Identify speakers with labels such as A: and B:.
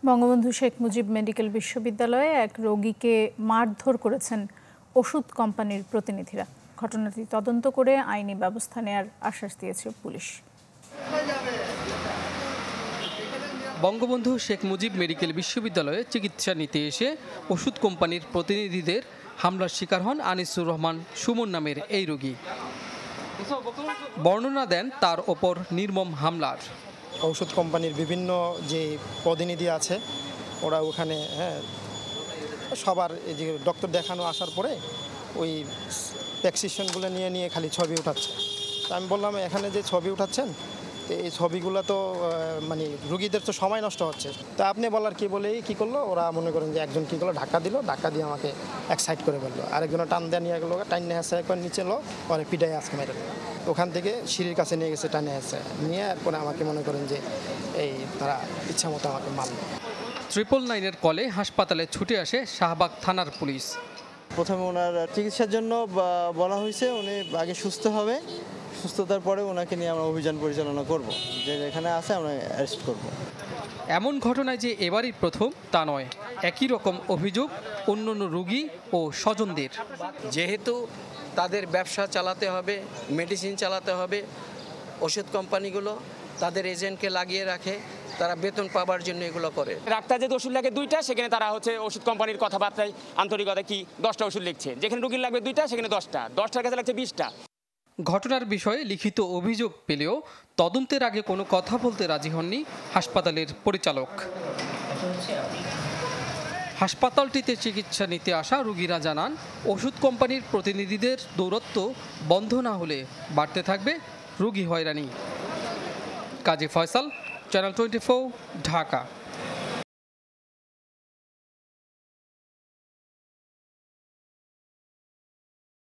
A: Bangabandhu Sheikh Mujib medical বিশ্ববিদ্যালয়ে এক রোগীকে মারধর করেছেন ওষুধ কোম্পানির প্রতিনিধিরা। ঘটনাটি তদন্ত করে আইনি ব্যবস্থা নেয়ার আশ্বাস দিয়েছে পুলিশ।
B: বঙ্গবন্ধু শেখ মুজিব মেডিকেল বিশ্ববিদ্যালয়ে চিকিৎসা নিতে এসে ওষুধ কোম্পানির প্রতিনিধিদের হামলার শিকার হন আনিসুর রহমান সুমন নামের এই রোগী। বর্ণনা দেন তার ওপর নির্মম হামলার।
C: ঔষধ কোম্পানির বিভিন্ন যে প্রতিনিধি আছে ওরা ওখানে সবার এই যে ডক্টর দেখানো আসার পরে ওই প্রেসক্রিপশনগুলো নিয়ে খালি ছবি উঠাচ্ছে। তো আমি বললাম এখানে যে ছবি উঠাচ্ছেন তো এই ছবিগুলো তো মানে রুগীদের তো সময় নষ্ট হচ্ছে। তা আপনি বলার কি বলেই কী করলো, ওরা মনে করেন যে একজন কী করলো ধাক্কা দিল, ধাক্কা দিয়ে আমাকে এক সাইড করে বললো, আরেকজনে টান দেওয়া নিয়ে গেলো, টাইন নিয়ে আসে একবার নিচে লো পরে পিটাই আজকে মেরে। ওখান থেকে সিঁড়ির কাছে নিয়ে গেছে, টানে আসে নিয়ে এরপরে আমাকে মনে করেন যে এই তারা ইচ্ছা মতো আমাকে মারল।
B: 999-এর কলে হাসপাতালে ছুটে আসে শাহবাগ থানার পুলিশ।
D: প্রথমে ওনার চিকিৎসার জন্য বলা হয়েছে, উনি আগে সুস্থ হবে, সুস্থতার পরে ওনাকে নিয়ে আমরা অভিযান পরিচালনা করব, যে যেখানে আছে আমরা অ্যারেস্ট করব।
B: এমন ঘটনায় যে এবারই প্রথম তা নয়, একই রকম অভিযোগ অন্যান্য রোগী ও স্বজনদের।
E: যেহেতু তাদের ব্যবসা চালাতে হবে, মেডিসিন চালাতে হবে, ওষুধ কোম্পানিগুলো তাদের এজেন্টকে লাগিয়ে রাখে, তারা বেতন পাবার জন্য এগুলো করে।
F: ডাক্তার যেহেতু ওষুধ লাগে 2টা, সেখানে তারা ওষুধ কোম্পানির কথাবার্তায় আন্তরিকতা কি 10টা ওষুধ লিখছে, যেখানে রোগীর লাগবে 2টা সেখানে 10টা, 10টার কাছে লাগছে 20টা।
B: ঘটনার বিষয়ে লিখিত অভিযোগ পেলেও তদন্তের আগে কোনো কথা বলতে রাজি হননি হাসপাতালের পরিচালক। হাসপাতালটিতে চিকিৎসা নিতে আসা রোগীরা জানান, ওষুধ কোম্পানির প্রতিনিধিদের দৌরত্ব বন্ধ না হলে বাড়তে থাকবে রোগী হয়রানি। কাজী ফয়সাল, চ্যানেল 24, ঢাকা।